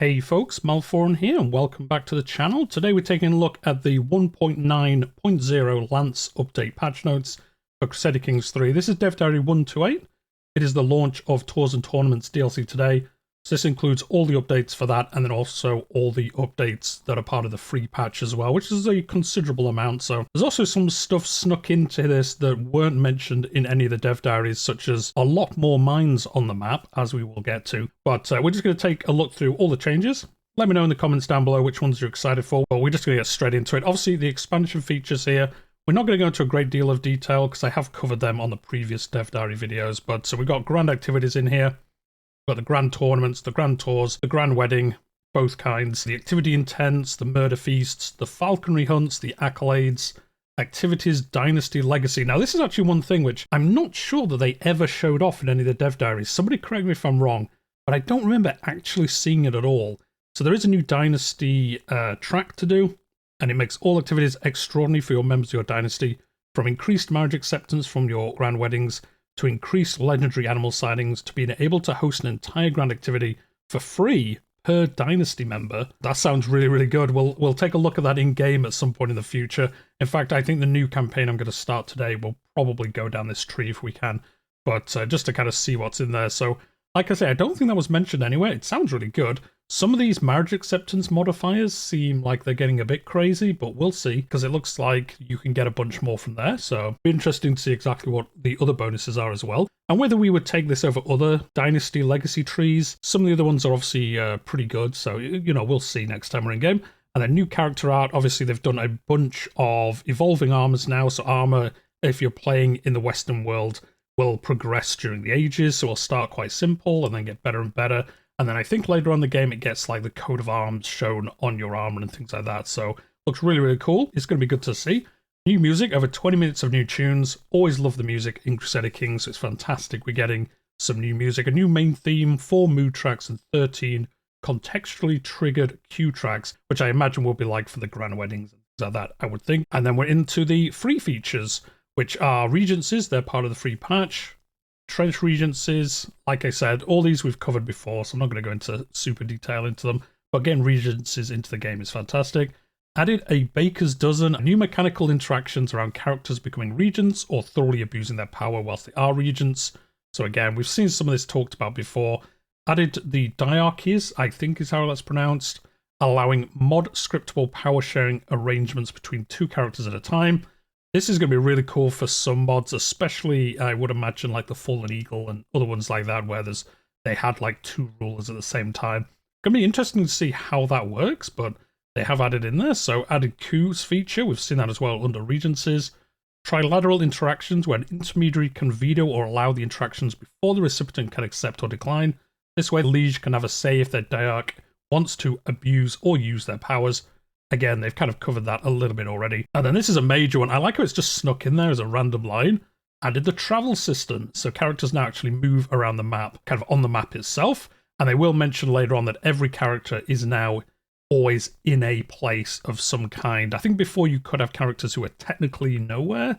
Hey folks, Malforian here and welcome back to the channel. Today we're taking a look at the 1.9.0 Lance update patch notes for Crusader Kings 3. This is Dev Diary 128. It is the launch of Tours and Tournaments DLC today. So this includes all the updates for that and then also all the updates that are part of the free patch as well, which is a considerable amount. So there's also some stuff snuck into this that weren't mentioned in any of the dev diaries, such as a lot more mines on the map, as we will get to. But we're just going to take a look through all the changes. Let me know in the comments down below which ones you're excited for. But we're just going to get straight into it. Obviously, the expansion features here, we're not going to go into a great deal of detail because I have covered them on the previous dev diary videos. But so we've got grand activities in here. We've got the grand tournaments, the grand tours, the grand wedding, both kinds, the activity intents, the murder feasts, the falconry hunts, the accolades, activities, dynasty, legacy. Now, this is actually one thing which I'm not sure that they ever showed off in any of the dev diaries. Somebody correct me if I'm wrong, but I don't remember actually seeing it at all. So there is a new dynasty track to do, and it makes all activities extraordinary for your members of your dynasty, from increased marriage acceptance from your grand weddings, to increase legendary animal sightings, to being able to host an entire grand activity for free per dynasty member. That sounds really, really good. We'll take a look at that in-game at some point in the future. In fact, I think the new campaign I'm going to start today will probably go down this tree if we can, but just to kind of see what's in there. So, like I say, I don't think that was mentioned anywhere. It sounds really good. Some of these marriage acceptance modifiers seem like they're getting a bit crazy, but we'll see, because it looks like you can get a bunch more from there. So it'll be interesting to see exactly what the other bonuses are as well. And whether we would take this over other Dynasty Legacy trees. Some of the other ones are obviously pretty good, so, you know, we'll see next time we're in game. And then new character art, obviously they've done a bunch of evolving armors now. So armor, if you're playing in the Western world, will progress during the ages. So it'll start quite simple and then get better and better. And then I think later on in the game, it gets like the coat of arms shown on your armor and things like that. So looks really, really cool. It's going to be good to see. New music, over 20 minutes of new tunes. Always love the music in Crusader Kings. It's fantastic. We're getting some new music, a new main theme, 4 mood tracks and 13 contextually triggered cue tracks, which I imagine will be like for the grand weddings and things like that, I would think. And then we're into the free features, which are regencies. They're part of the free patch. Trench regencies, like I said, all these we've covered before, so I'm not going to go into super detail into them, but getting regencies into the game is fantastic. Added a baker's dozen, new mechanical interactions around characters becoming regents or thoroughly abusing their power whilst they are regents. So again, we've seen some of this talked about before. Added the diarchies, I think is how that's pronounced, allowing mod scriptable power sharing arrangements between 2 characters at a time. This is going to be really cool for some mods, especially I would imagine like the Fallen Eagle and other ones like that, where they had like 2 rulers at the same time. Going to be interesting to see how that works, but they have added in there. So added coups feature, we've seen that as well under regencies. Trilateral interactions, where an intermediary can veto or allow the interactions before the recipient can accept or decline. This way the liege can have a say if their diarch wants to abuse or use their powers. Again, they've kind of covered that a little bit already. And then this is a major one. I like how it's just snuck in there as a random line. Added the travel system. So characters now actually move around the map, kind of on the map itself. And they will mention later on that every character is now always in a place of some kind. I think before you could have characters who were technically nowhere,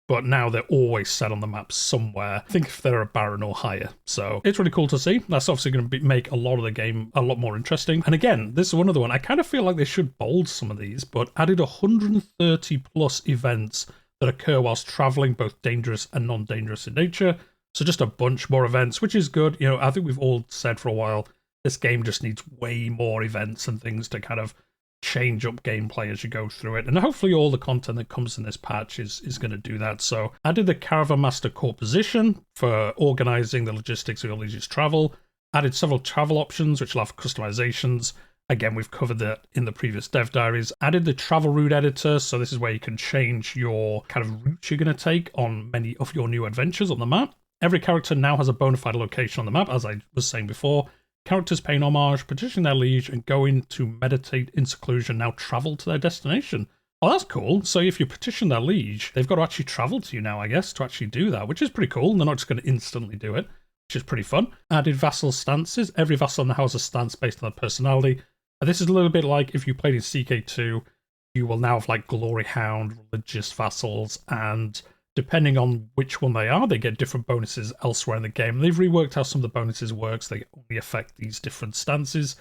but now they're always set on the map somewhere. I think if they're a baron or higher. So it's really cool to see. That's obviously going to make a lot of the game a lot more interesting. And again, this is one other one. I kind of feel like they should bold some of these, but added 130 plus events that occur whilst traveling, both dangerous and non-dangerous in nature. So just a bunch more events, which is good. You know, I think we've all said for a while, this game just needs way more events and things to kind of change up gameplay as you go through it, and hopefully all the content that comes in this patch is going to do that. So added the Caravan Master core position for organizing the logistics of your liege's travel. Added several travel options which allow for customizations. Again, we've covered that in the previous dev diaries. Added the travel route editor, so this is where you can change your kind of routes you're going to take on many of your new adventures on the map. Every character now has a bona fide location on the map, as I was saying before. Characters paying homage, petitioning their liege, and going to meditate in seclusion now travel to their destination. Oh, that's cool. So if you petition their liege, they've got to actually travel to you now, I guess, to actually do that, which is pretty cool. They're not just going to instantly do it, which is pretty fun. Added vassal stances. Every vassal in the house has a stance based on their personality. And this is a little bit like if you played in CK2, you will now have like Glory Hound, religious vassals, and depending on which one they are, they get different bonuses elsewhere in the game. They've reworked how some of the bonuses work, so they only affect these different stances.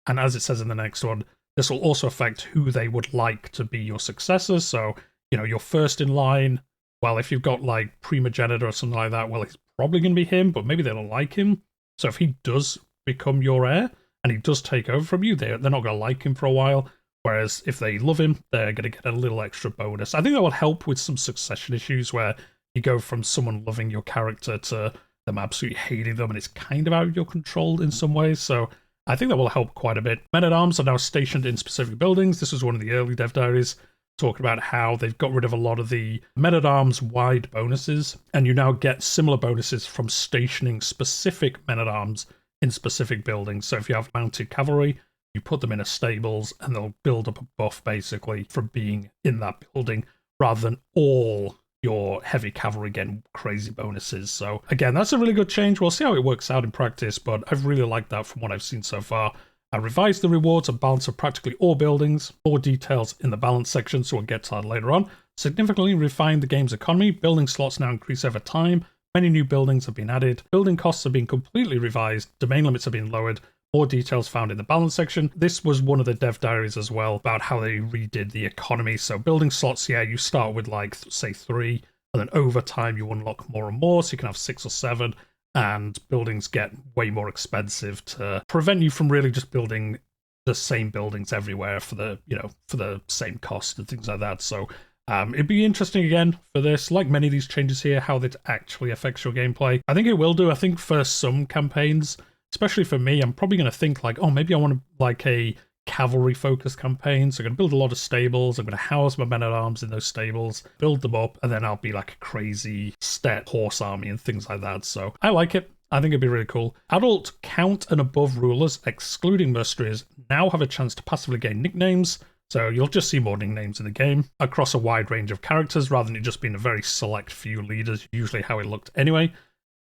And as it says in the next one, this will also affect who they would like to be your successors. So, you're first in line. Well, if you've got like primogenitor or something like that, well, it's probably going to be him, but maybe they don't like him. So if he does become your heir and he does take over from you, they're not going to like him for a while. Whereas if they love him, they're going to get a little extra bonus. I think that will help with some succession issues where you go from someone loving your character to them absolutely hating them, and it's kind of out of your control in some ways. So I think that will help quite a bit. Men-at-Arms are now stationed in specific buildings. This was one of the early dev diaries, talking about how they've got rid of a lot of the Men-at-Arms wide bonuses, and you now get similar bonuses from stationing specific Men-at-Arms in specific buildings. So if you have mounted cavalry, you put them in a stables and they'll build up a buff basically from being in that building, rather than all your heavy cavalry getting crazy bonuses. So again, that's a really good change. We'll see how it works out in practice, but I've really liked that from what I've seen so far. I revised the rewards and balance of practically all buildings. More details in the balance section, so we'll get to that later on. Significantly refined the game's economy. Building slots now increase over time. Many new buildings have been added. Building costs have been completely revised. Domain limits have been lowered. More details found in the balance section. This was one of the dev diaries as well about how they redid the economy. So building slots, yeah, you start with like, say 3, and then over time you unlock more and more, so you can have 6 or 7. And buildings get way more expensive to prevent you from really just building the same buildings everywhere for the, for the same cost and things like that. So it'd be interesting again for this, like many of these changes here, how that actually affects your gameplay. I think it will do. I think for some campaigns, especially for me, I'm probably going to think like, oh, maybe I want to like a cavalry focused campaign, so I'm going to build a lot of stables. I'm going to house my men-at-arms in those stables, build them up, and then I'll be like a crazy steppe horse army and things like that. So I like it. I think it'd be really cool. Adult count and above rulers, excluding mercenaries, now have a chance to passively gain nicknames. So you'll just see more nicknames in the game across a wide range of characters rather than it just being a very select few leaders, usually how it looked anyway.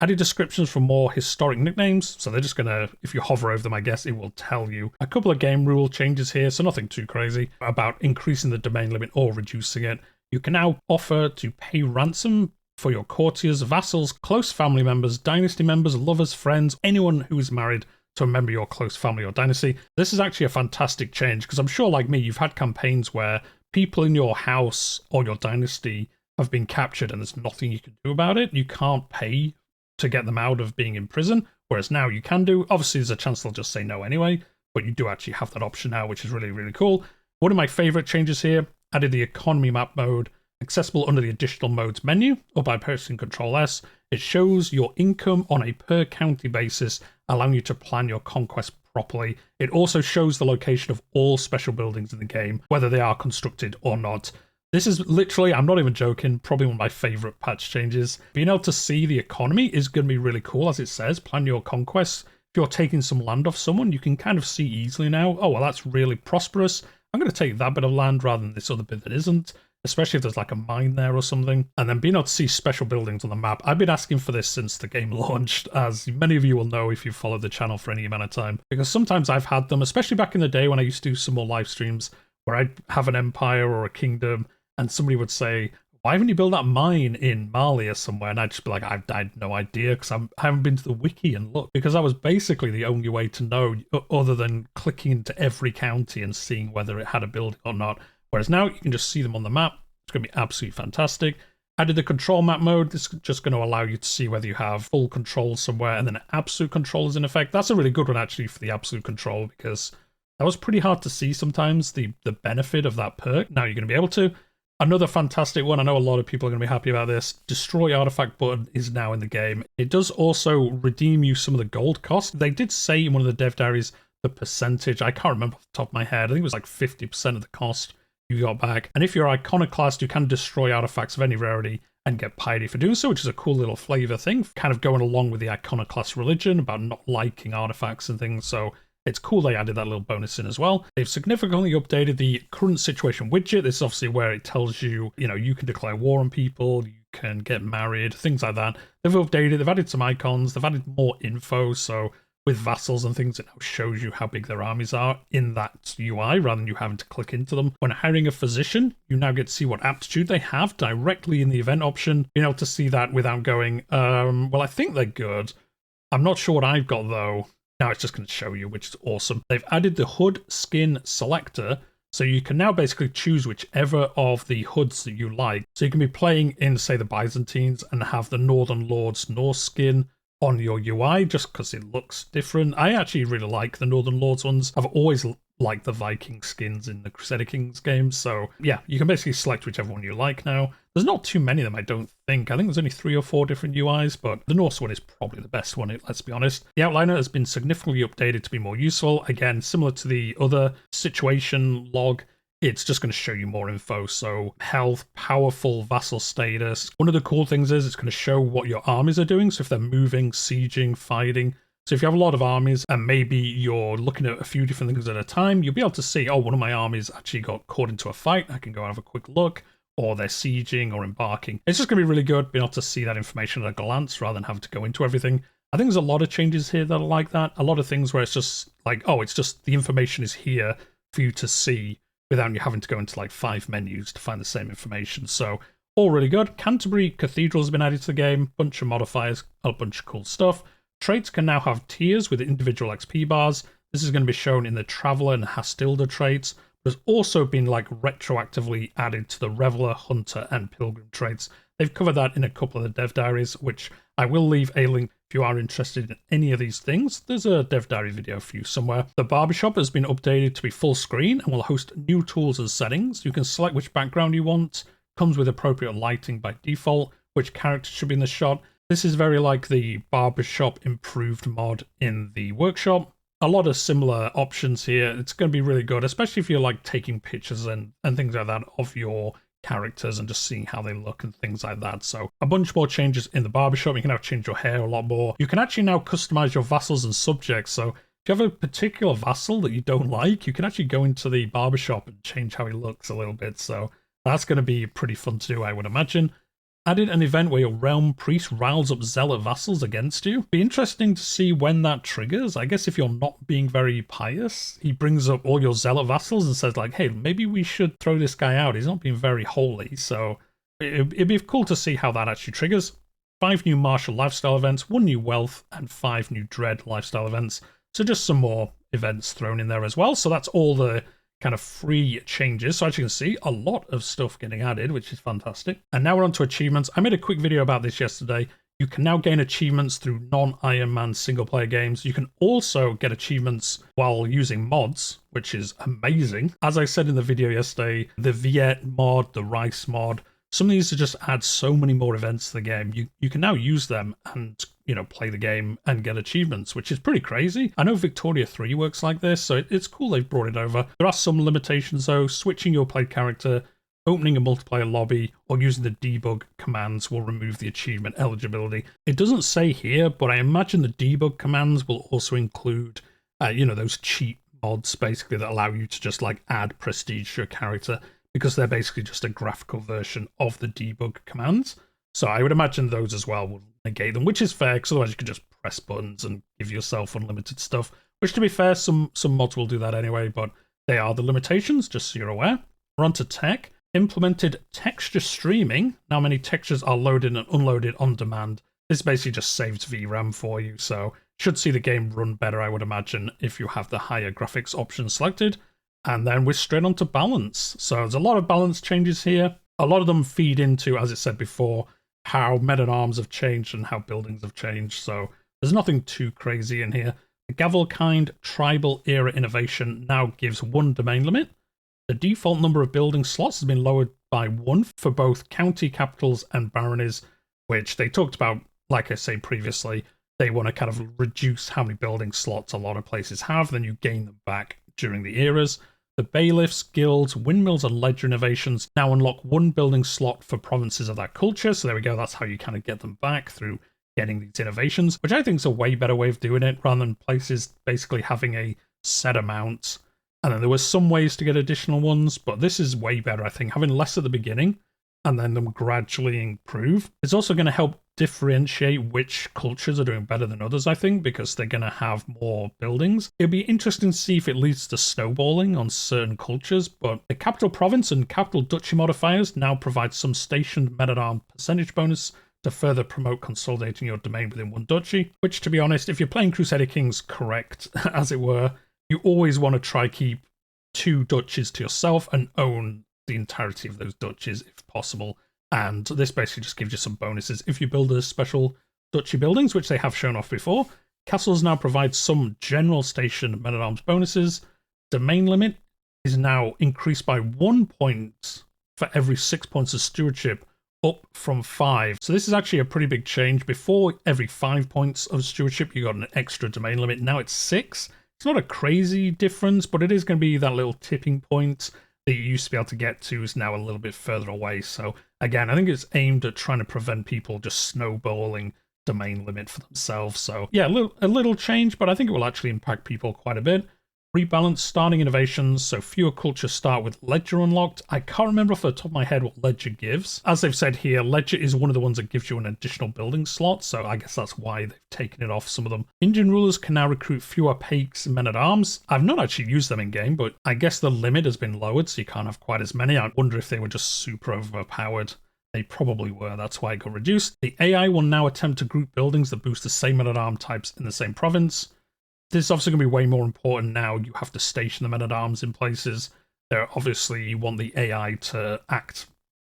Added descriptions for more historic nicknames, so they're just gonna, if you hover over them, I guess it will tell you. A couple of game rule changes here, so nothing too crazy, about increasing the domain limit or reducing it. You can now offer to pay ransom for your courtiers, vassals, close family members, dynasty members, lovers, friends, anyone who is married to a member of your close family or dynasty. This is actually a fantastic change, because I'm sure, like me, you've had campaigns where people in your house or your dynasty have been captured and there's nothing you can do about it. You can't pay to get them out of being in prison, whereas now you can do. Obviously, there's a chance they'll just say no anyway, but you do actually have that option now, which is really, really cool. One of my favorite changes here, added the economy map mode, accessible under the additional modes menu, or by pressing Control S. It shows your income on a per county basis, allowing you to plan your conquest properly. It also shows the location of all special buildings in the game, whether they are constructed or not. This is literally, I'm not even joking, probably one of my favorite patch changes. Being able to see the economy is going to be really cool, as it says, plan your conquests. If you're taking some land off someone, you can kind of see easily now, oh, well, that's really prosperous. I'm going to take that bit of land rather than this other bit that isn't, especially if there's like a mine there or something. And then being able to see special buildings on the map. I've been asking for this since the game launched, as many of you will know if you've followed the channel for any amount of time, because sometimes I've had them, especially back in the day when I used to do some more live streams, where I'd have an empire or a kingdom, and somebody would say, why haven't you built that mine in Mali or somewhere? And I'd just be like, I had no idea, because I haven't been to the wiki and looked. Because that was basically the only way to know, other than clicking into every county and seeing whether it had a building or not. Whereas now you can just see them on the map. It's going to be absolutely fantastic. Added the control map mode. This is just going to allow you to see whether you have full control somewhere and then absolute control is in effect. That's a really good one, actually, for the absolute control, because that was pretty hard to see sometimes, the benefit of that perk. Now you're going to be able to. Another fantastic one, I know a lot of people are going to be happy about this, Destroy Artifact button is now in the game. It does also redeem you some of the gold cost. They did say in one of the dev diaries the percentage, I can't remember off the top of my head, I think it was like 50% of the cost you got back. And if you're Iconoclast, you can destroy artifacts of any rarity and get piety for doing so, which is a cool little flavor thing, kind of going along with the Iconoclast religion about not liking artifacts and things. So it's cool they added that little bonus in as well. They've significantly updated the current situation widget. This is obviously where it tells you, you can declare war on people, you can get married, things like that. They've updated, they've added some icons, they've added more info. So with vassals and things, it now shows you how big their armies are in that UI rather than you having to click into them. When hiring a physician, you now get to see what aptitude they have directly in the event option. Being able to see that without going, well, I think they're good. I'm not sure what I've got though. Now it's just going to show you, which is awesome. They've added the HUD skin selector, so you can now basically choose whichever of the HUDs that you like. So you can be playing in, say, the Byzantines and have the Northern Lords Norse skin on your UI just because it looks different. I actually really like the Northern Lords ones. I've always liked the Viking skins in the Crusader Kings games. So yeah, you can basically select whichever one you like now. There's not too many of them, I don't think. I think there's only 3 or 4 different UIs, but the Norse one is probably the best one, let's be honest. The outliner has been significantly updated to be more useful. Again, similar to the other situation log, it's just going to show you more info. So health, powerful vassal status. One of the cool things is it's going to show what your armies are doing. So if they're moving, sieging, fighting. So if you have a lot of armies and maybe you're looking at a few different things at a time, you'll be able to see, oh, one of my armies actually got caught into a fight. I can go and have a quick look. Or they're sieging or embarking. It's just going to be really good being able to see that information at a glance rather than having to go into everything. I think there's a lot of changes here that are like that. A lot of things where it's just like, oh, it's just the information is here for you to see without you having to go into like 5 menus to find the same information. So all really good. Canterbury Cathedral has been added to the game. Bunch of modifiers, a bunch of cool stuff. Traits can now have tiers with individual XP bars. This is going to be shown in the Traveller and Hastilda traits. There's also been like retroactively added to the Reveler, Hunter, and Pilgrim traits. They've covered that in a couple of the dev diaries, which I will leave a link if you are interested in any of these things. There's a dev diary video for you somewhere. The barbershop has been updated to be full screen and will host new tools and settings. You can select which background you want. Comes with appropriate lighting by default, which character should be in the shot. This is very like the barbershop improved mod in the workshop. A lot of similar options here. It's going to be really good, especially if you're like taking pictures and things like that of your characters and just seeing how they look and things like that. So a bunch more changes in the barbershop. You can now change your hair a lot more. You can actually now customize your vassals and subjects. So if you have a particular vassal that you don't like, you can actually go into the barbershop and change how he looks a little bit. So that's going to be pretty fun to do, I would imagine. Added an event where your realm priest riles up zealot vassals against you. Be interesting to see when that triggers. I guess if you're not being very pious, he brings up all your zealot vassals and says like, hey, maybe we should throw this guy out. He's not being very holy. So it'd be cool to see how that actually triggers. 5 new martial lifestyle events, 1 new wealth, and 5 new dread lifestyle events. So just some more events thrown in there as well. So that's all the kind of free changes. So as you can see, a lot of stuff getting added, which is fantastic. And now we're on to achievements. I made a quick video about this yesterday. You can now gain achievements through non-Iron Man single-player games. You can also get achievements while using mods, which is amazing. As I said in the video yesterday, the Viet mod, the Rice mod, some of these just add so many more events to the game. You can now use them and, you know, play the game and get achievements, which is pretty crazy. I know Victoria 3 works like this, so it's cool they've brought it over. There are some limitations though. Switching your play character, opening a multiplayer lobby, or using the debug commands will remove the achievement eligibility. It doesn't say here, but I imagine the debug commands will also include, you know, those cheat mods basically that allow you to just like add prestige to your character, because they're basically just a graphical version of the debug commands. So I would imagine those as well will negate them, which is fair, because otherwise you could just press buttons and give yourself unlimited stuff, which to be fair, some mods will do that anyway, but they are the limitations, just so you're aware. We're on to tech. Implemented texture streaming. Now many textures are loaded and unloaded on demand. This basically just saves VRAM for you, so should see the game run better, I would imagine, if you have the higher graphics option selected. And then we're straight on to balance. So there's a lot of balance changes here. A lot of them feed into, as it said before, how men-at-arms have changed and how buildings have changed. So there's nothing too crazy in here. The Gavelkind Tribal Era Innovation now gives 1 domain limit. The default number of building slots has been lowered by 1 for both county capitals and baronies, which they talked about, like I said previously, they want to kind of reduce how many building slots a lot of places have, then you gain them back during the eras. The bailiffs, guilds, windmills, and ledger innovations now unlock 1 building slot for provinces of that culture. So there we go. That's how you kind of get them back, through getting these innovations, which I think is a way better way of doing it, rather than places basically having a set amount. And then there were some ways to get additional ones, but this is way better, I think, having less at the beginning and then them gradually improve. It's also going to help differentiate which cultures are doing better than others, I think, because they're going to have more buildings. It'll be interesting to see if it leads to snowballing on certain cultures, but the capital province and capital duchy modifiers now provide some stationed men-at-arms percentage bonus to further promote consolidating your domain within one duchy, which, to be honest, if you're playing Crusader Kings correct, as it were, you always want to try keep 2 duchies to yourself and own the entirety of those duchies if possible. And this basically just gives you some bonuses if you build a special duchy buildings, which they have shown off before. Castles now provide some general station men-at-arms bonuses. Domain limit is now increased by 1 point for every 6 points of stewardship, up from 5. So this is actually a pretty big change. Before, every 5 points of stewardship, you got an extra domain limit. Now it's 6. It's not a crazy difference, but it is going to be that little tipping point that you used to be able to get to is now a little bit further away. So again, I think it's aimed at trying to prevent people just snowballing domain limit for themselves. So yeah, a little change, but I think it will actually impact people quite a bit. Rebalance starting innovations, so fewer cultures start with Ledger unlocked. I can't remember off the top of my head what Ledger gives. As they've said here, Ledger is one of the ones that gives you an additional building slot, so I guess that's why they've taken it off some of them. Indian rulers can now recruit fewer Pakes and men-at-arms. I've not actually used them in-game, but I guess the limit has been lowered, so you can't have quite as many. I wonder if they were just super overpowered. They probably were, that's why it got reduced. The AI will now attempt to group buildings that boost the same men-at-arm types in the same province. This is obviously going to be way more important now. You have to station the men-at-arms in places. There, obviously, you want the AI to act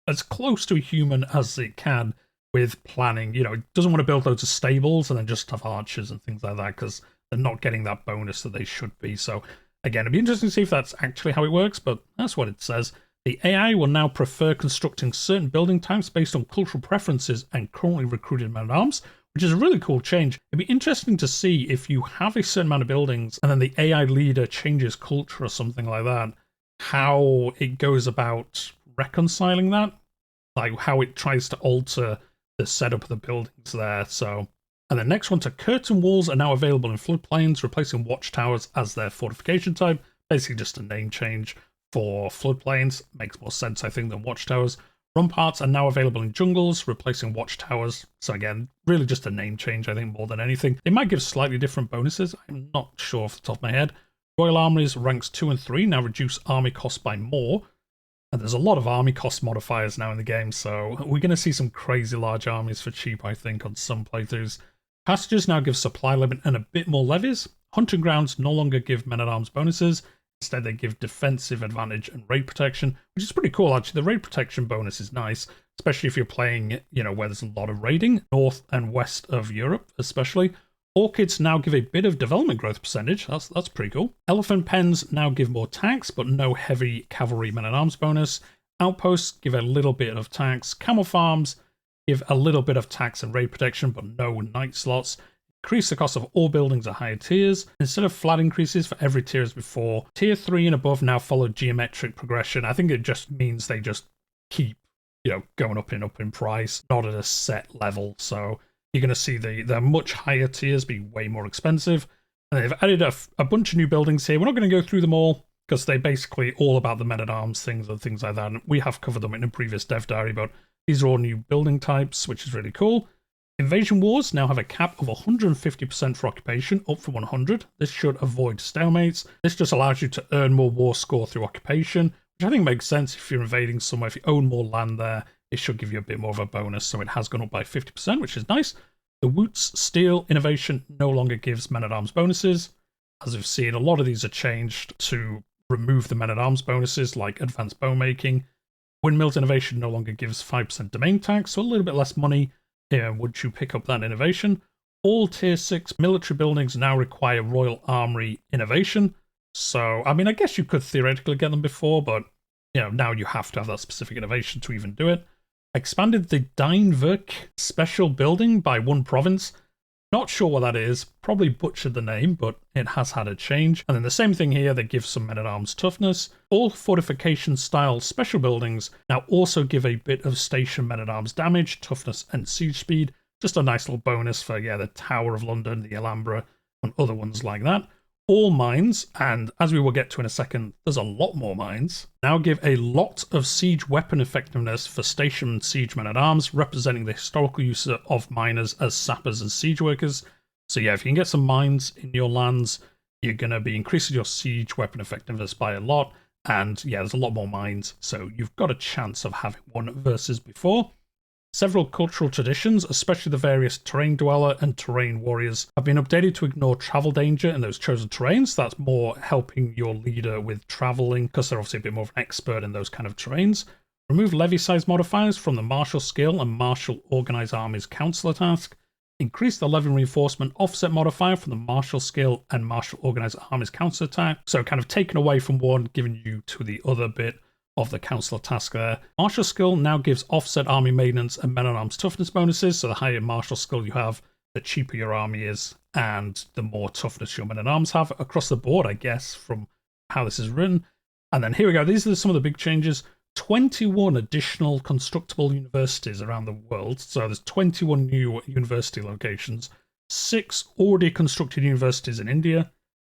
as close to a human as it can with planning. You know, it doesn't want to build loads of stables and then just have archers and things like that because they're not getting that bonus that they should be. So, again, it'd be interesting to see if that's actually how it works, but that's what it says. The AI will now prefer constructing certain building types based on cultural preferences and currently recruited men-at-arms, which is a really cool change. It'd be interesting to see if you have a certain amount of buildings and then the AI leader changes culture or something like that, how it goes about reconciling that, like how it tries to alter the setup of the buildings there. So, and the next one to curtain walls are now available in floodplains, replacing watchtowers as their fortification type. Basically just a name change for floodplains. Makes more sense, I think, than watchtowers. Ramparts are now available in jungles, replacing watchtowers. So again, really just a name change, I think, more than anything. They might give slightly different bonuses. I'm not sure off the top of my head. Royal Armories ranks 2 and 3 now reduce army costs by more. And there's a lot of army cost modifiers now in the game, so we're going to see some crazy large armies for cheap, I think, on some playthroughs. Passages now give supply limit and a bit more levies. Hunting grounds no longer give men-at-arms bonuses. Instead, they give defensive advantage and raid protection, which is pretty cool, actually. The raid protection bonus is nice, especially if you're playing, you know, where there's a lot of raiding, north and west of Europe, especially. Orchids now give a bit of development growth percentage. That's pretty cool. Elephant pens now give more tax, but no heavy cavalry men-at-arms bonus. Outposts give a little bit of tax. Camel farms give a little bit of tax and raid protection, but no night slots. Increase the cost of all buildings at higher tiers. Instead of flat increases for every tier as before, tier 3 and above now follow geometric progression. I think it just means they just keep, you know, going up in price, not at a set level. So you're going to see the much higher tiers be way more expensive. And they've added a bunch of new buildings here. We're not going to go through them all because they're basically all about the men-at-arms things and things like that. And we have covered them in a previous dev diary, but these are all new building types, which is really cool. Invasion wars now have a cap of 150% for occupation, up from 100. This should avoid stalemates. This just allows you to earn more war score through occupation, which I think makes sense if you're invading somewhere. If you own more land there, it should give you a bit more of a bonus, so it has gone up by 50%, which is nice. The Wootz Steel innovation no longer gives men-at-arms bonuses. As we've seen, a lot of these are changed to remove the men-at-arms bonuses, like advanced bow making. Windmills innovation no longer gives 5% domain tax, so a little bit less money would you pick up that innovation. All tier 6 military buildings now require Royal Armory innovation. So, I mean, I guess you could theoretically get them before, but, you know, now you have to have that specific innovation to even do it. Expanded the Deinwerk special building by 1 province. Not sure what that is. Probably butchered the name, but it has had a change. And then the same thing here, they give some men-at-arms toughness. All fortification-style special buildings now also give a bit of station men-at-arms damage, toughness, and siege speed. Just a nice little bonus for, yeah, the Tower of London, the Alhambra, and other ones like that. All mines, and as we will get to in a second, there's a lot more mines, now give a lot of siege weapon effectiveness for station siege men-at-arms, representing the historical use of miners as sappers and siege workers. So yeah, if you can get some mines in your lands, you're going to be increasing your siege weapon effectiveness by a lot. And yeah, there's a lot more mines, so you've got a chance of having one versus before. Several cultural traditions, especially the various terrain dweller and terrain warriors, have been updated to ignore travel danger in those chosen terrains. That's more helping your leader with traveling, because they're obviously a bit more of an expert in those kind of terrains. Remove levy size modifiers from the martial skill and martial organized armies counselor task. Increase the levy reinforcement offset modifier from the martial skill and martial organized armies counselor task. So kind of taken away from one, giving you to the other bit of the counselor task there. Martial skill now gives offset army maintenance and men-at-arms toughness bonuses, so the higher martial skill you have, the cheaper your army is, and the more toughness your men-at-arms have across the board, I guess, from how this is written. And then here we go, these are some of the big changes. 21 additional constructible universities around the world, so there's 21 new university locations, 6 already constructed universities in India,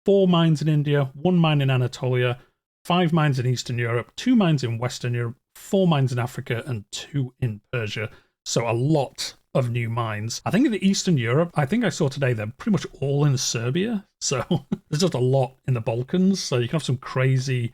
4 mines in India, 1 mine in Anatolia, 5 mines in Eastern Europe, 2 mines in Western Europe, 4 mines in Africa, and 2 in Persia. So a lot of new mines. I think in the Eastern Europe, I think I saw today they're pretty much all in Serbia. So there's just a lot in the Balkans. So you can have some crazy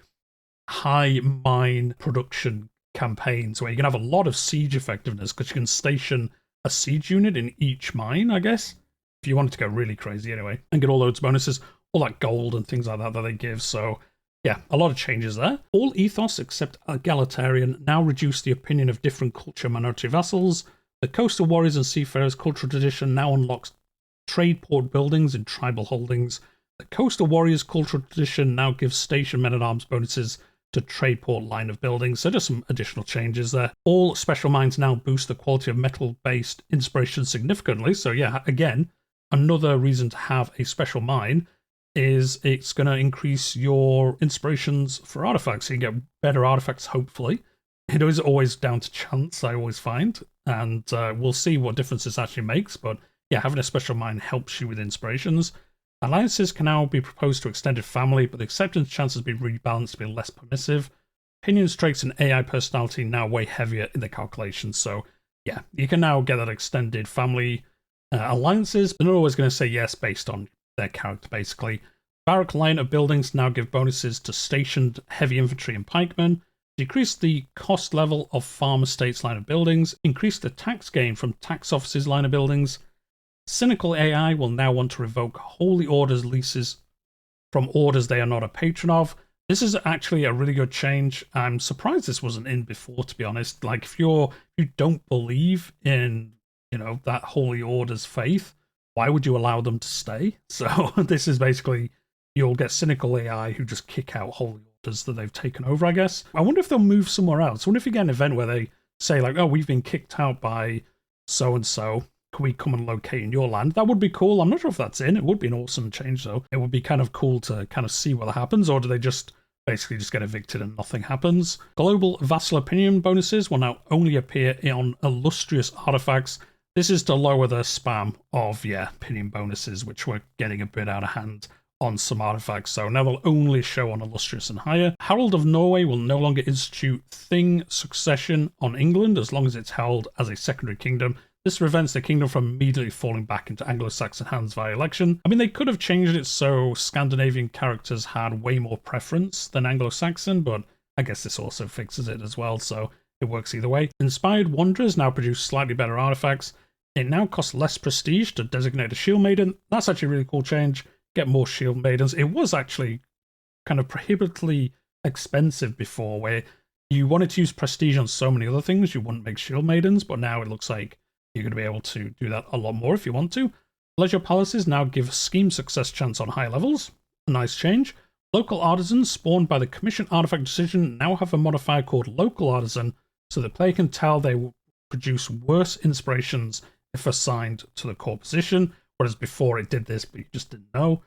high mine production campaigns where you can have a lot of siege effectiveness because you can station a siege unit in each mine, I guess, if you wanted to go really crazy anyway, and get all loads of bonuses, all that gold and things like that that they give. So yeah, a lot of changes there. All ethos except egalitarian now reduce the opinion of different culture minority vassals. The coastal warriors and seafarers cultural tradition now unlocks trade port buildings in tribal holdings. The coastal warriors cultural tradition now gives station men-at-arms bonuses to trade port line of buildings. So just some additional changes there. All special mines now boost the quality of metal-based inspiration significantly. So yeah, again, another reason to have a special mine is it's going to increase your inspirations for artifacts. So you get better artifacts, hopefully. It is always down to chance, I always find. And we'll see what difference this actually makes. But yeah, having a special mine helps you with inspirations. Alliances can now be proposed to extended family, but the acceptance chances have been rebalanced to be less permissive. Opinions, traits, and AI personality now weigh heavier in the calculations. So yeah, you can now get that extended family alliances. They're not always going to say yes based on their character, basically. Barrack line of buildings now give bonuses to stationed heavy infantry and pikemen. Decrease the cost level of farm estates line of buildings. Increase the tax gain from tax offices line of buildings. Cynical AI will now want to revoke Holy Orders leases from orders they are not a patron of. This is actually a really good change. I'm surprised this wasn't in before, to be honest. Like, if you don't believe in, that Holy Orders faith, why would you allow them to stay? So this is basically, you'll get cynical AI who just kick out Holy Orders that they've taken over, I guess. I wonder if they'll move somewhere else. I wonder if you get an event where they say, like, oh, we've been kicked out by so-and-so. Can we come and locate in your land? That would be cool. I'm not sure if that's in. It would be an awesome change, though. It would be kind of cool to kind of see what happens, or do they just basically just get evicted and nothing happens? Global vassal opinion bonuses will now only appear on illustrious artifacts. This is to lower the spam of, opinion bonuses, which were getting a bit out of hand on some artifacts. So now they'll only show on illustrious and higher. Herald of Norway will no longer institute thing succession on England as long as it's held as a secondary kingdom. This prevents the kingdom from immediately falling back into Anglo-Saxon hands via election. I mean, they could have changed it so Scandinavian characters had way more preference than Anglo-Saxon, but I guess this also fixes it as well, so it works either way. Inspired Wanderers now produce slightly better artifacts. It now costs less prestige to designate a Shield Maiden. That's actually a really cool change. Get more Shield Maidens. It was actually kind of prohibitively expensive before, where you wanted to use prestige on so many other things, you wouldn't make Shield Maidens, but now it looks like you're going to be able to do that a lot more if you want to. Leisure Palaces now give scheme success chance on high levels. A nice change. Local Artisans spawned by the Commission Artifact decision now have a modifier called Local Artisan, so the player can tell they will produce worse inspirations if assigned to the core position, whereas before it did this, but you just didn't know.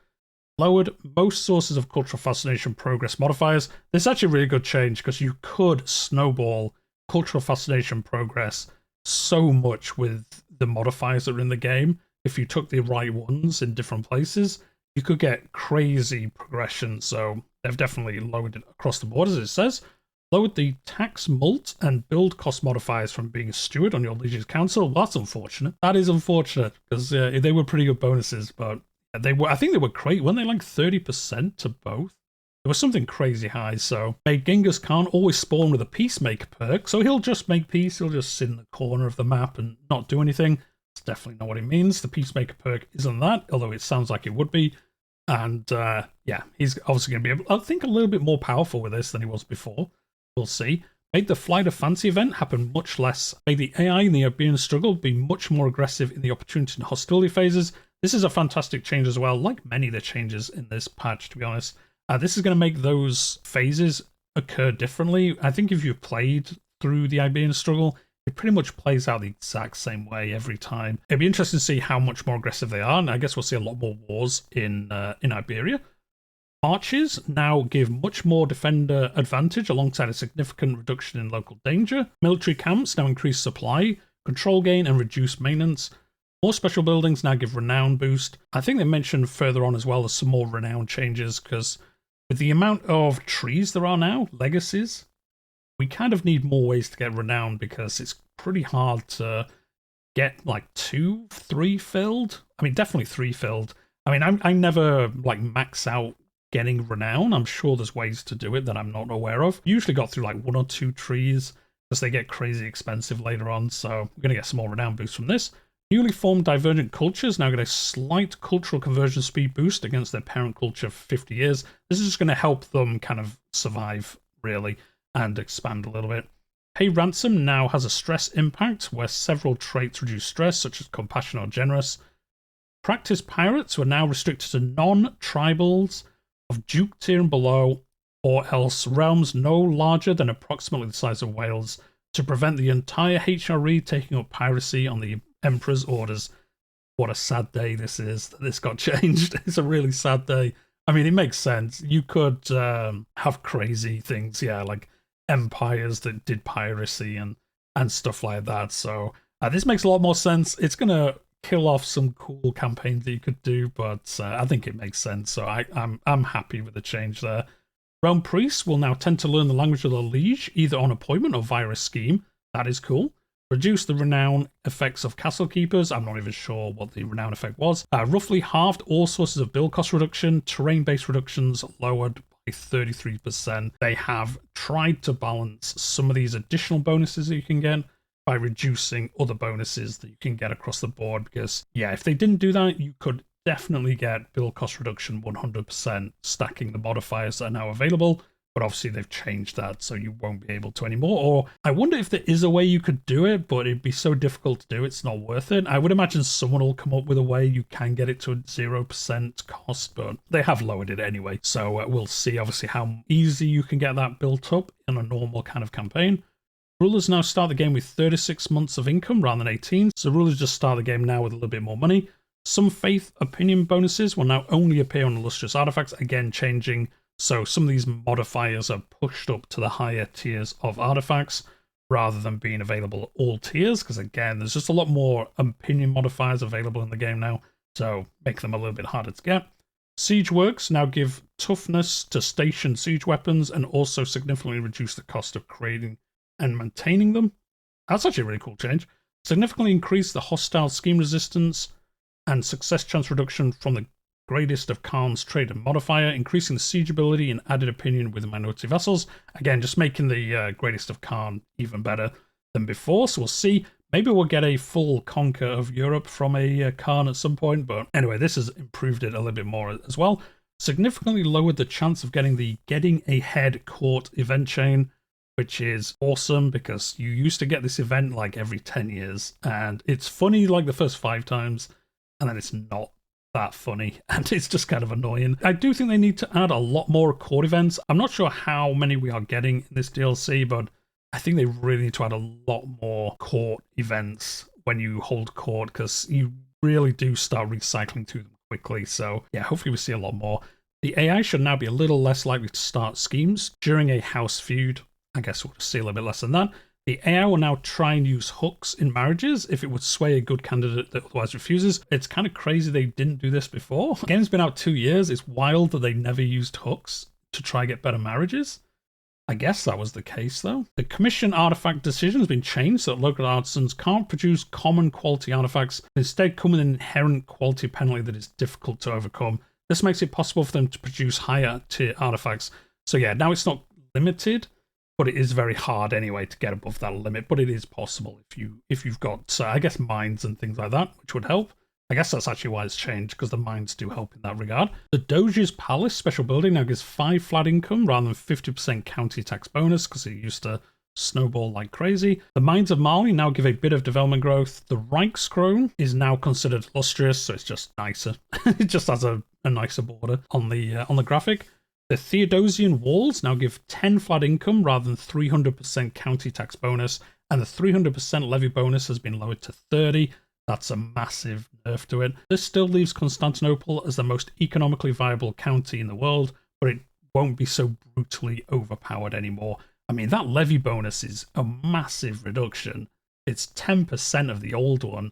Lowered most sources of cultural fascination progress modifiers. This is actually a really good change because you could snowball cultural fascination progress so much with the modifiers that are in the game. If you took the right ones in different places, you could get crazy progression. So they've definitely lowered it across the board, as it says. Lowered the tax mult and build cost modifiers from being a steward on your Legion's Council. Well, that's unfortunate. That is unfortunate because they were pretty good bonuses, but I think they were great. Weren't they like 30% to both? It was something crazy high, so made Genghis Khan always spawn with a peacemaker perk, so he'll just make peace, he'll just sit in the corner of the map and not do anything. That's definitely not what it means. The peacemaker perk isn't that, although it sounds like it would be. And yeah, he's obviously going to be, I think, a little bit more powerful with this than he was before. We'll see. Made the Flight of Fancy event happen much less. Made the AI in the Iberian struggle be much more aggressive in the opportunity and hostility phases. This is a fantastic change as well, like many of the changes in this patch, to be honest. This is going to make those phases occur differently. I think if you've played through the Iberian struggle, it pretty much plays out the exact same way every time. It'd be interesting to see how much more aggressive they are, and I guess we'll see a lot more wars in Iberia. Marches now give much more defender advantage alongside a significant reduction in local danger. Military camps now increase supply, control gain, and reduce maintenance. More special buildings now give renown boost. I think they mentioned further on as well as some more renown changes, because with the amount of trees there are now, legacies, we kind of need more ways to get renown, because it's pretty hard to get like 2, 3 filled. I mean, definitely 3 filled. I mean, I never like max out getting renown. I'm sure there's ways to do it that I'm not aware of. Usually got through like 1 or 2 trees, because they get crazy expensive later on, so we're going to get some more renown boost from this. Newly formed divergent cultures now get a slight cultural conversion speed boost against their parent culture for 50 years. This is just going to help them kind of survive, really, and expand a little bit. Pay Ransom now has a stress impact, where several traits reduce stress, such as compassion or generous. Practice pirates were now restricted to non-tribals of Duke tier and below, or else realms no larger than approximately the size of Wales, to prevent the entire HRE taking up piracy on the Emperor's orders. What a sad day this is that this got changed. It's a really sad day. I mean, it makes sense. You could have crazy things, yeah, like empires that did piracy and stuff like that. So this makes a lot more sense. It's going to kill off some cool campaigns that you could do, but I think it makes sense. So I'm happy with the change there. Realm priests will now tend to learn the language of the liege, either on appointment or via a scheme. That is cool. Reduce the renown effects of castle keepers. I'm not even sure what the renown effect was. Roughly halved all sources of build cost reduction. Terrain-based reductions lowered by 33%. They have tried to balance some of these additional bonuses that you can get by reducing other bonuses that you can get across the board, because yeah, if they didn't do that, you could definitely get build cost reduction 100%, stacking the modifiers that are now available. But obviously they've changed that, so you won't be able to anymore. Or I wonder if there is a way you could do it, but it'd be so difficult to do, it's not worth it. I would imagine someone will come up with a way you can get it to a 0% cost, but they have lowered it anyway. So we'll see, obviously, how easy you can get that built up in a normal kind of campaign. Rulers now start the game with 36 months of income rather than 18, so rulers just start the game now with a little bit more money. Some faith opinion bonuses will now only appear on illustrious artifacts, again changing. So some of these modifiers are pushed up to the higher tiers of artifacts rather than being available at all tiers, because again, there's just a lot more opinion modifiers available in the game now, so make them a little bit harder to get. Siege works now give toughness to station siege weapons and also significantly reduce the cost of creating and maintaining them. That's actually a really cool change. Significantly increase the hostile scheme resistance and success chance reduction from the Greatest of Khan's trade and modifier, increasing the siege ability and added opinion with minority vessels. Again, just making the Greatest of Khan even better than before. So we'll see. Maybe we'll get a full conquer of Europe from a Khan at some point. But anyway, this has improved it a little bit more as well. Significantly lowered the chance of getting the Getting Ahead Court event chain, which is awesome because you used to get this event like every 10 years. And it's funny like the first 5 times, and then it's not that funny, and it's just kind of annoying. I do think they need to add a lot more court events. I'm not sure how many we are getting in this DLC, but I think they really need to add a lot more court events when you hold court, because you really do start recycling through them quickly. So yeah, hopefully we see a lot more. The AI should now be a little less likely to start schemes during a house feud. I guess we'll see a little bit less than that. The AI will now try and use hooks in marriages if it would sway a good candidate that otherwise refuses. It's kind of crazy they didn't do this before. The game's been out 2 years. It's wild that they never used hooks to try and get better marriages. I guess that was the case, though. The commission artifact decision has been changed so that local artisans can't produce common quality artifacts, and instead come with an inherent quality penalty that is difficult to overcome. This makes it possible for them to produce higher tier artifacts. So yeah, now it's not limited, but it is very hard anyway to get above that limit. But it is possible if you've got, I guess, mines and things like that, which would help. I guess that's actually why it's changed, because the mines do help in that regard. The Doge's Palace special building now gives 5 flat income rather than 50% county tax bonus, because it used to snowball like crazy. The Mines of Mali now give a bit of development growth. The Reichskrone is now considered lustrous, so it's just nicer. It just has a nicer border on the graphic. The Theodosian Walls now give 10 flat income rather than 300% county tax bonus, and the 300% levy bonus has been lowered to 30. That's a massive nerf to it. This still leaves Constantinople as the most economically viable county in the world, but it won't be so brutally overpowered anymore. I mean, that levy bonus is a massive reduction. It's 10% of the old one,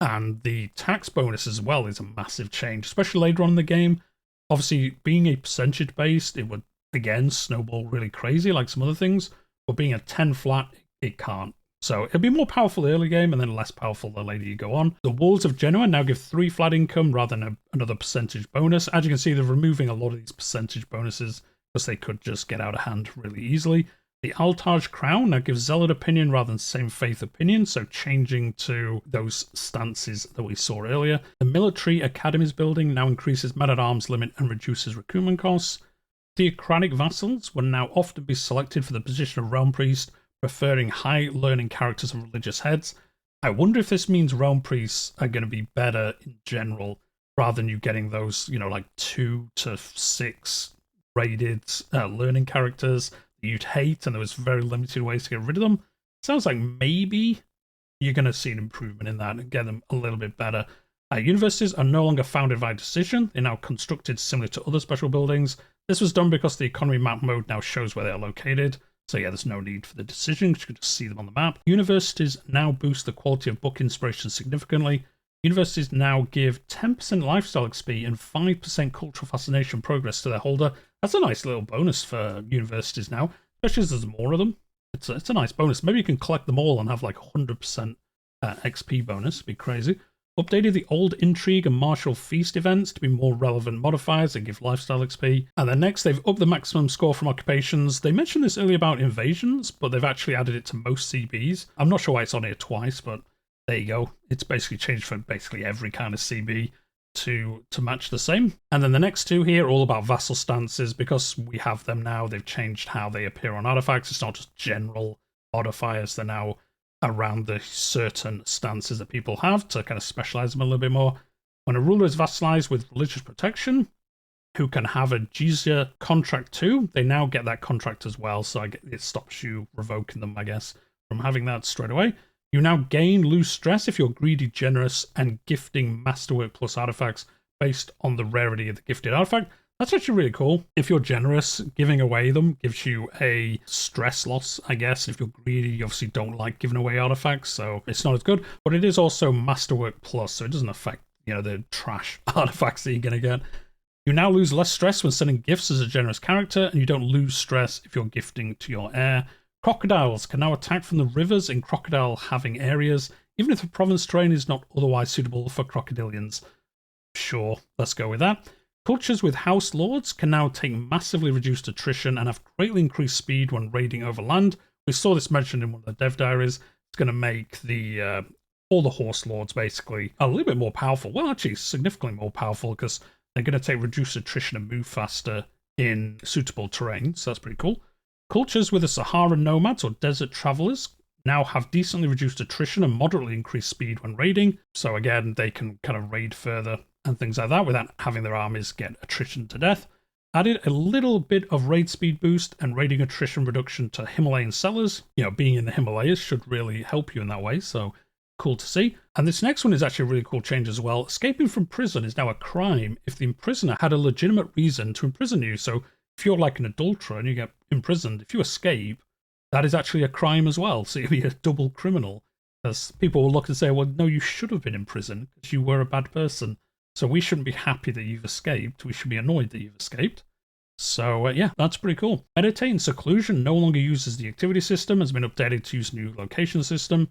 and the tax bonus as well is a massive change, especially later on in the game. Obviously, being a percentage based, it would, again, snowball really crazy like some other things, but being a 10 flat, it can't. So it'll be more powerful early game and then less powerful the later you go on. The Walls of Genoa now give 3 flat income rather than another percentage bonus. As you can see, they're removing a lot of these percentage bonuses because they could just get out of hand really easily. The Altage Crown now gives Zealot Opinion rather than Same Faith Opinion, so changing to those stances that we saw earlier. The Military Academies building now increases man-at-arms limit and reduces recruitment costs. Theocratic vassals will now often be selected for the position of Realm Priest, preferring high learning characters and religious heads. I wonder if this means Realm Priests are going to be better in general, rather than you getting those, like 2 to 6 rated learning characters that you'd hate, and there was very limited ways to get rid of them. Sounds like maybe you're going to see an improvement in that and get them a little bit better. Universities are no longer founded by decision. They're now constructed similar to other special buildings. This was done because the economy map mode now shows where they are located. So yeah, there's no need for the decision, you can just see them on the map. Universities now boost the quality of book inspiration significantly. Universities now give 10% lifestyle XP and 5% cultural fascination progress to their holder. That's a nice little bonus for universities now, especially as there's more of them. It's a nice bonus. Maybe you can collect them all and have like 100% XP bonus. It'd be crazy. Updated the old Intrigue and Martial Feast events to be more relevant modifiers that give lifestyle XP. And then next, they've upped the maximum score from occupations. They mentioned this earlier about invasions, but they've actually added it to most CBs. I'm not sure why it's on here twice, but there you go. It's basically changed for basically every kind of CB to match the same. And then the next two here are all about vassal stances. Because we have them now, they've changed how they appear on artifacts. It's not just general modifiers. They're now around the certain stances that people have to kind of specialize them a little bit more. When a ruler is vassalized with religious protection, who can have a jizya contract too, they now get that contract as well, so it stops you revoking them, I guess, from having that straight away. You now lose stress if you're greedy, generous, and gifting masterwork plus artifacts based on the rarity of the gifted artifact. That's actually really cool. If you're generous, giving away them gives you a stress loss, I guess. If you're greedy, you obviously don't like giving away artifacts, so it's not as good. But it is also Masterwork Plus, so it doesn't affect, the trash artifacts that you're going to get. You now lose less stress when sending gifts as a generous character, and you don't lose stress if you're gifting to your heir. Crocodiles can now attack from the rivers in crocodile-having areas, even if the province terrain is not otherwise suitable for crocodilians. Sure, let's go with that. Cultures with house lords can now take massively reduced attrition and have greatly increased speed when raiding over land. We saw this mentioned in one of the dev diaries. It's going to make the all the horse lords basically a little bit more powerful. Well, actually, significantly more powerful because they're going to take reduced attrition and move faster in suitable terrain. So that's pretty cool. Cultures with the Sahara nomads or desert travelers now have decently reduced attrition and moderately increased speed when raiding. So again, they can kind of raid further and things like that without having their armies get attrition to death. Added a little bit of raid speed boost and raiding attrition reduction to Himalayan sellers. Being in the Himalayas should really help you in that way, so cool to see. And this next one is actually a really cool change as well. Escaping from prison is now a crime if the imprisoner had a legitimate reason to imprison you. So if you're like an adulterer and you get imprisoned, if you escape, that is actually a crime as well. So you'll be a double criminal. Because people will look and say, well, no, you should have been in prison because you were a bad person. So we shouldn't be happy that you've escaped. We should be annoyed that you've escaped. So yeah, that's pretty cool. Meditate and Seclusion no longer uses the activity system, has been updated to use new location system.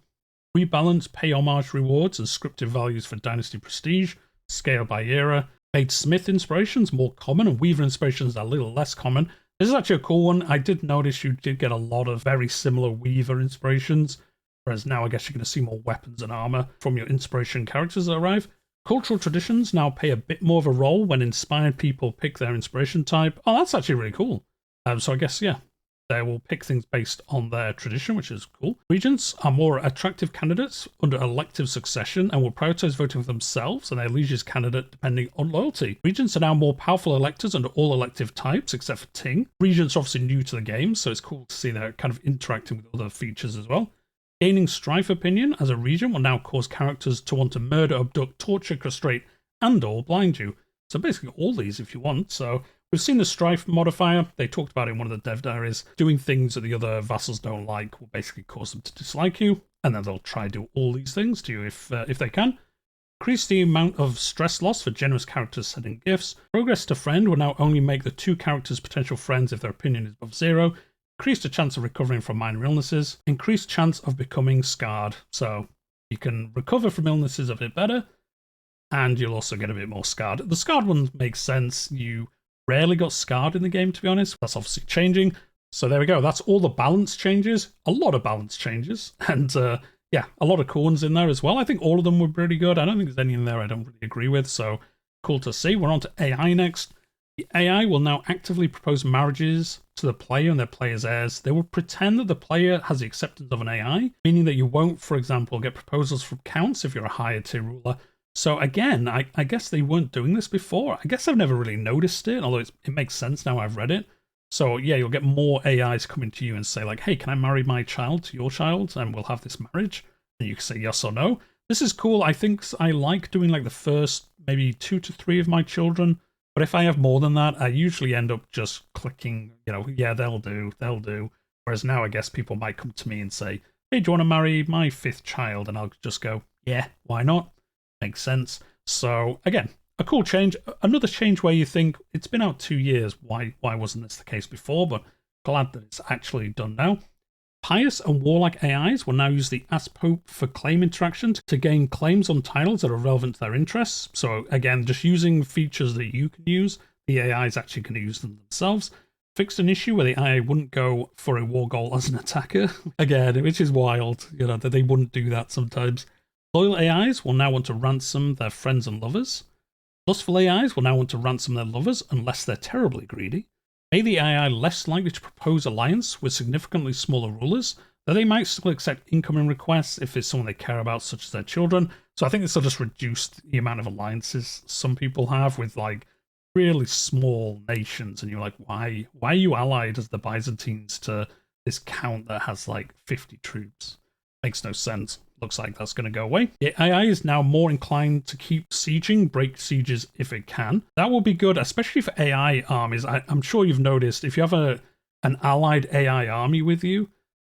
Rebalance pay homage rewards and scripted values for Dynasty Prestige, scale by era. Made Smith inspirations more common and Weaver inspirations a little less common. This is actually a cool one. I did notice you did get a lot of very similar Weaver inspirations, whereas now I guess you're going to see more weapons and armor from your inspiration characters that arrive. Cultural traditions now play a bit more of a role when inspired people pick their inspiration type. Oh, that's actually really cool. So I guess, yeah, they will pick things based on their tradition, which is cool. Regents are more attractive candidates under elective succession and will prioritize voting for themselves and their liege's candidate depending on loyalty. Regents are now more powerful electors under all elective types except for Ting. Regents are obviously new to the game, so it's cool to see they're kind of interacting with other features as well. Gaining strife opinion as a regent will now cause characters to want to murder, abduct, torture, castrate, and or blind you. So basically all these if you want. So we've seen the strife modifier. They talked about it in one of the dev diaries. Doing things that the other vassals don't like will basically cause them to dislike you, and then they'll try to do all these things to you if they can. Increase the amount of stress loss for generous characters sending gifts. Progress to friend will now only make the two characters potential friends if their opinion is above 0. Increase the chance of recovering from minor illnesses. Increased chance of becoming scarred. So you can recover from illnesses a bit better, and you'll also get a bit more scarred. The scarred one makes sense. You rarely got scarred in the game, to be honest. That's obviously changing. So there we go. That's all the balance changes. A lot of balance changes. And yeah, a lot of cool ones in there as well. I think all of them were pretty good. I don't think there's any in there I don't really agree with. So cool to see. We're on to AI next. The AI will now actively propose marriages to the player and their player's heirs. They will pretend that the player has the acceptance of an AI, meaning that you won't, for example, get proposals from counts if you're a higher tier ruler. So again, I guess they weren't doing this before. I guess I've never really noticed it, although it makes sense now I've read it. So yeah, you'll get more AIs coming to you and say like, hey, can I marry my child to your child? And we'll have this marriage. And you can say yes or no. This is cool. I think I like doing like the first maybe 2 to 3 of my children. But if I have more than that, I usually end up just clicking, you know, yeah, they'll do. Whereas now I guess people might come to me and say, hey, do you want to marry my 5th child? And I'll just go, yeah, why not? Makes sense. So again, a cool change. Another change where you think it's been out 2 years. Why wasn't this the case before? But glad that it's actually done now. Pious and warlike AIs will now use the Ask Pope for claim interaction to gain claims on titles that are relevant to their interests. So again, just using features that you can use, the AI is actually going to use them themselves. Fixed an issue where the AI wouldn't go for a war goal as an attacker. Again, which is wild, you know, that they wouldn't do that sometimes. Loyal AIs will now want to ransom their friends and lovers. Lustful AIs will now want to ransom their lovers unless they're terribly greedy. Make the AI less likely to propose alliance with significantly smaller rulers, though they might still accept incoming requests if it's someone they care about, such as their children. So I think this will just reduce the amount of alliances some people have with like really small nations, and you're like, why are you allied as the Byzantines to this count that has like 50 troops? Makes no sense. Looks like that's going to go away. The AI is now more inclined to keep sieging, break sieges if it can. That will be good, especially for AI armies. I'm sure you've noticed if you have an allied AI army with you,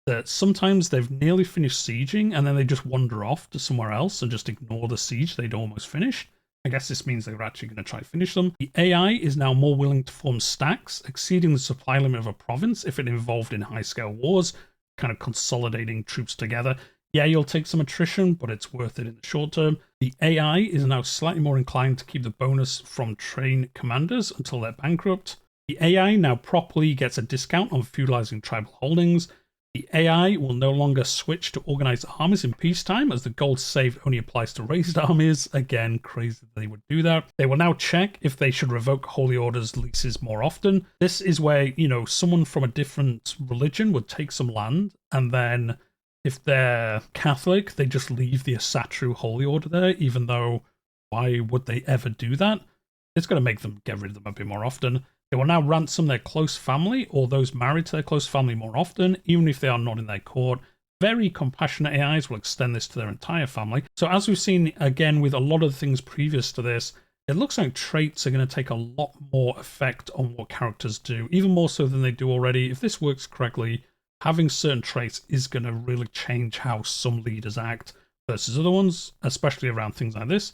that sometimes they've nearly finished sieging and then they just wander off to somewhere else and just ignore the siege they'd almost finished. I guess this means they're actually going to try to finish them. The AI is now more willing to form stacks, exceeding the supply limit of a province if it involved in high-scale wars, kind of consolidating troops together. Yeah, you'll take some attrition, but it's worth it in the short term. The AI is now slightly more inclined to keep the bonus from train commanders until they're bankrupt. The AI now properly gets a discount on feudalizing tribal holdings. The AI will no longer switch to organized armies in peacetime, as the gold saved only applies to raised armies. Again, crazy that they would do that. They will now check if they should revoke Holy Order's leases more often. This is where, you know, someone from a different religion would take some land, and then if they're Catholic, they just leave the Asatru Holy Order there, even though why would they ever do that? It's going to make them get rid of them a bit more often. They will now ransom their close family or those married to their close family more often, even if they are not in their court. Very compassionate AIs will extend this to their entire family. So as we've seen again with a lot of the things previous to this, it looks like traits are going to take a lot more effect on what characters do, even more so than they do already. If this works correctly, having certain traits is going to really change how some leaders act versus other ones, especially around things like this.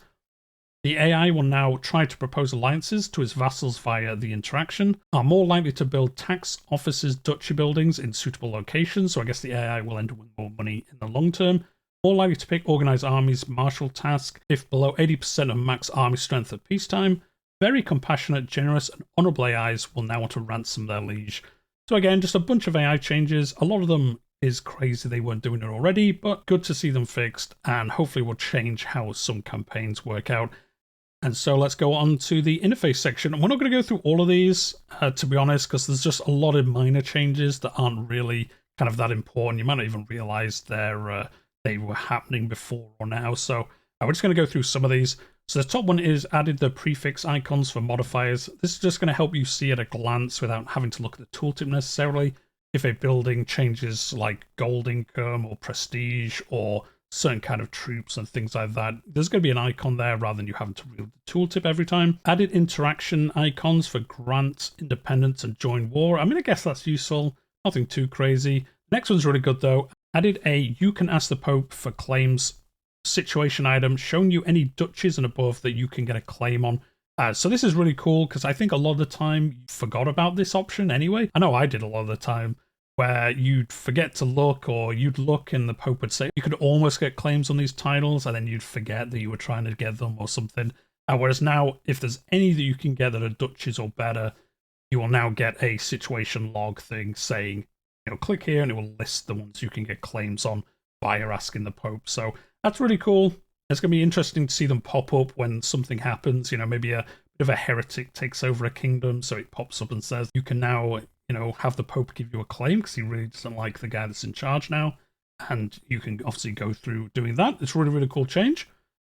The AI will now try to propose alliances to its vassals via the interaction, are more likely to build tax offices, duchy buildings in suitable locations, so I guess the AI will end up with more money in the long term. More likely to pick organized armies, martial task, if below 80% of max army strength at peacetime. very compassionate, generous, and honourable AIs will now want to ransom their liege. So again, just a bunch of AI changes. A lot of them is crazy they weren't doing it already, but good to see them fixed, and hopefully will change how some campaigns work out. And so let's go on to the interface section. And we're not going to go through all of these, to be honest, because there's just a lot of minor changes that aren't really kind of that important. You might not even realize they were happening before or now. So we're just going to go through some of these. So the top one is added the prefix icons for modifiers. This is just going to help you see at a glance without having to look at the tooltip necessarily. If a building changes like gold income or prestige or certain kind of troops and things like that, there's going to be an icon there rather than you having to read the tooltip every time. Added interaction icons for grant, independence, and join war. I mean, I guess that's useful. Nothing too crazy. Next one's really good though. Added a you can ask the Pope for claims situation item, showing you any duchies and above that you can get a claim on. So this is really cool because I think a lot of the time you forgot about this option anyway. I know I did a lot of the time, where you'd forget to look, or you'd look and the Pope would say you could almost get claims on these titles, and then you'd forget that you were trying to get them or something. Whereas now, if there's any that you can get that are duchies or better, you will now get a situation log thing saying, click here and it will list the ones you can get claims on via asking the Pope. So that's really cool. It's going to be interesting to see them pop up when something happens. Maybe a bit of a heretic takes over a kingdom, so it pops up and says you can now have the Pope give you a claim because he really doesn't like the guy that's in charge now. And you can obviously go through doing that. It's a really, really cool change.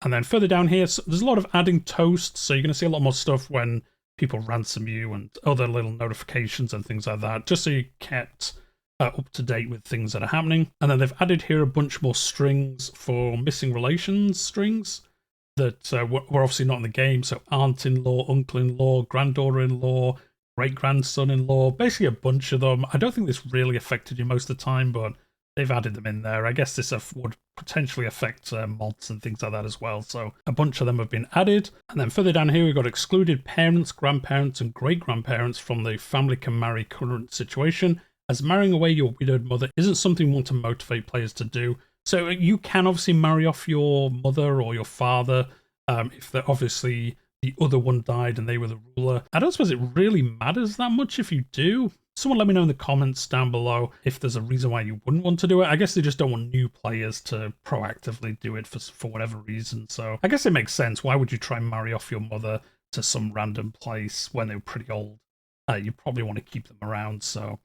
And then further down here, so there's a lot of adding toasts. So you're going to see a lot more stuff when people ransom you and other little notifications and things like that, just so you're kept up to date with things that are happening. And then they've added here a bunch more strings for missing relations strings that were obviously not in the game. So aunt-in-law, uncle-in-law, granddaughter-in-law, great-grandson-in-law, basically a bunch of them. I don't think this really affected you most of the time, but they've added them in there. I guess this would potentially affect mods and things like that as well. So a bunch of them have been added. And then further down here, we've got excluded parents, grandparents, and great-grandparents from the family can marry current situation, as marrying away your widowed mother isn't something we want to motivate players to do. So you can obviously marry off your mother or your father if they're obviously the other one died and they were the ruler. I don't suppose it really matters that much if you do. Someone let me know in the comments down below if there's a reason why you wouldn't want to do it. I guess they just don't want new players to proactively do it for whatever reason. So I guess it makes sense. Why would you try and marry off your mother to some random place when they were pretty old? You probably want to keep them around. So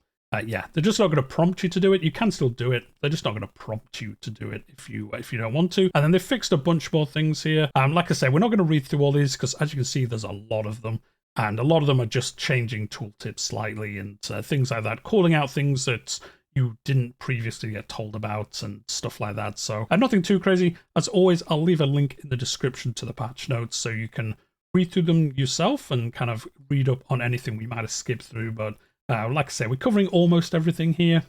yeah, they're just not going to prompt you to do it. You can still do it. They're just not going to prompt you to do it if you don't want to. And then they fixed a bunch more things here. Like I say, we're not going to read through all these because, as you can see, there's a lot of them. And a lot of them are just changing tooltips slightly and things like that, calling out things that you didn't previously get told about and stuff like that. So nothing too crazy. As always, I'll leave a link in the description to the patch notes so you can read through them yourself and kind of read up on anything we might have skipped through. But like I say, we're covering almost everything here,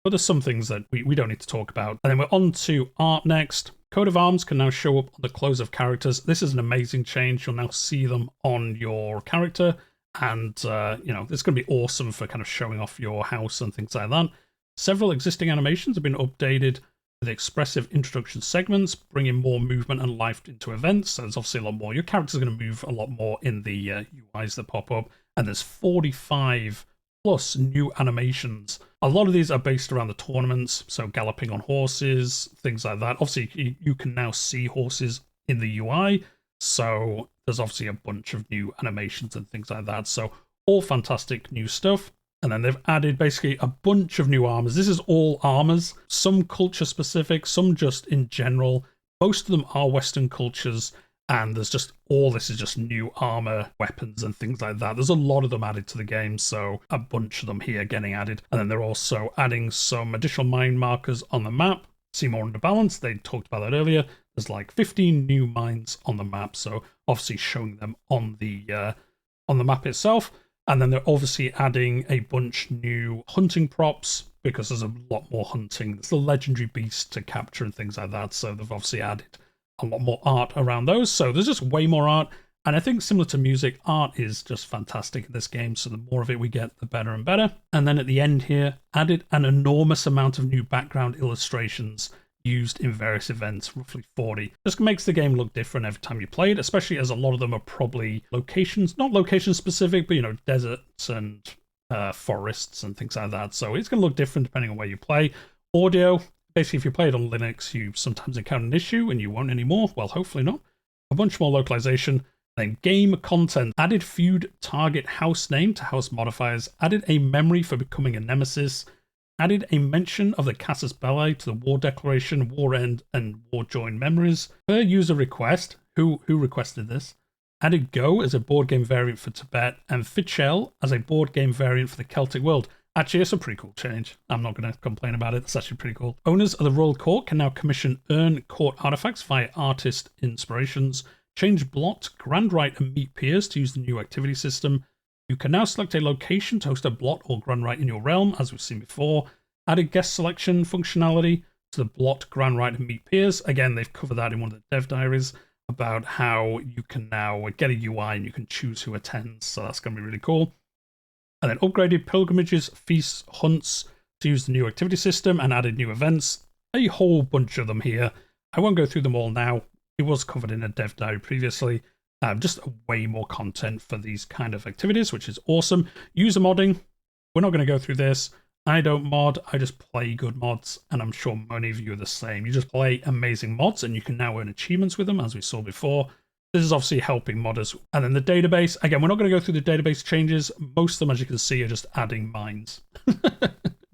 but there's some things that we don't need to talk about. And then we're on to art next. Coat of arms can now show up on the clothes of characters. This is an amazing change. You'll now see them on your character, and it's going to be awesome for kind of showing off your house and things like that. Several existing animations have been updated with expressive introduction segments, bringing more movement and life into events. So there's obviously a lot more. Your character's going to move a lot more in the UIs that pop up, and there's 45 plus new animations. A lot of these are based around the tournaments, so galloping on horses, things like that. Obviously, you can now see horses in the UI, so there's obviously a bunch of new animations and things like that. So all fantastic new stuff. And then they've added basically a bunch of new armors. This is all armors, some culture specific, some just in general. Most of them are Western cultures, and there's just this is just new armor, weapons, and things like that. There's a lot of them added to the game, so a bunch of them here getting added. And then they're also adding some additional mine markers on the map. See more under balance. They talked about that earlier. There's like 15 new mines on the map, so obviously showing them on the map itself. And then they're obviously adding a bunch new hunting props because there's a lot more hunting. There's the legendary beast to capture and things like that, so they've obviously added a lot more art around those. So there's just way more art. And I think similar to music, art is just fantastic in this game. So the more of it we get, the better and better. And then at the end here, added an enormous amount of new background illustrations. used in various events, roughly 40. Just makes the game look different every time you play it, especially as a lot of them are probably locations, not location specific, but, you know, deserts and forests and things like that. So it's going to look different depending on where you play. Audio, basically, if you play it on Linux, you sometimes encounter an issue and you won't anymore. Well, hopefully not. A bunch more localization. Then game content. Added feud target house name to house modifiers. Added a memory for becoming a nemesis. Added a mention of the Casus Belli to the war declaration, war end, and war join memories. Per user request. Who requested this? Added Go as a board game variant for Tibet, and Fichel as a board game variant for the Celtic world. Actually, it's a pretty cool change. I'm not going to complain about it. It's actually pretty cool. Owners of the Royal Court can now commission earn court artifacts via artist inspirations. Change blot, grand right, and meet peers to use the new activity system. You can now select a location to host a blot or grand right in your realm, as we've seen before. Added guest selection functionality to the blot, grand right, and meet peers. Again, they've covered that in one of the dev diaries about how you can now get a UI and you can choose who attends. So that's going to be really cool. And then upgraded pilgrimages, feasts, hunts to use the new activity system and added new events. A whole bunch of them here. I won't go through them all now. It was covered in a dev diary previously. Just way more content for these kind of activities, which is awesome. User modding. We're not going to go through this. I don't mod. I just play good mods, and I'm sure many of you are the same. You just play amazing mods, and you can now earn achievements with them, as we saw before. This is obviously helping modders. And then the database. Again, we're not going to go through the database changes. Most of them, as you can see, are just adding mines.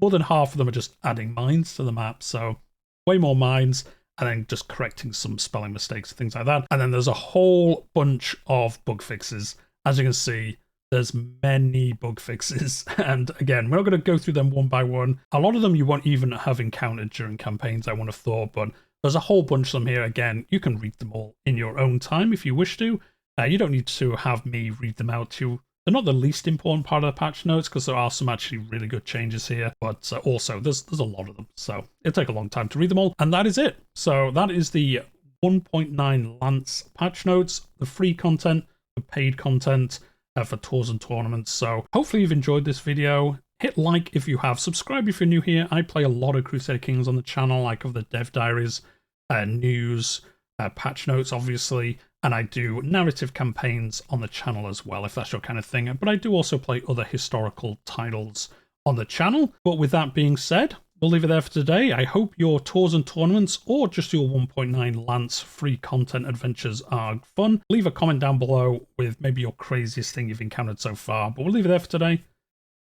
More than half of them are just adding mines to the map. So way more mines, and then just correcting some spelling mistakes and things like that. And then there's a whole bunch of bug fixes. As you can see, there's many bug fixes. And again, we're not going to go through them one by one. A lot of them you won't even have encountered during campaigns, I would have thought, but there's a whole bunch of them here. Again, you can read them all in your own time if you wish to. You don't need to have me read them out to you. They're not the least important part of the patch notes because there are some actually really good changes here, but also there's a lot of them. So it'll take a long time to read them all. And that is it. So that is the 1.9 Lance patch notes, the free content, the paid content for tours and tournaments. So hopefully you've enjoyed this video. Hit like if you have. Subscribe if you're new here. I play a lot of Crusader Kings on the channel. I cover the dev diaries, news, patch notes, obviously, and I do narrative campaigns on the channel as well, if that's your kind of thing. But I do also play other historical titles on the channel. But with that being said, we'll leave it there for today. I hope your tours and tournaments or just your 1.9 Lance free content adventures are fun. Leave a comment down below with maybe your craziest thing you've encountered so far. But we'll leave it there for today,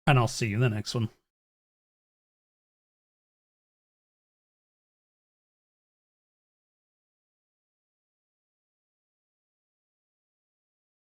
and I'll see you in the next one.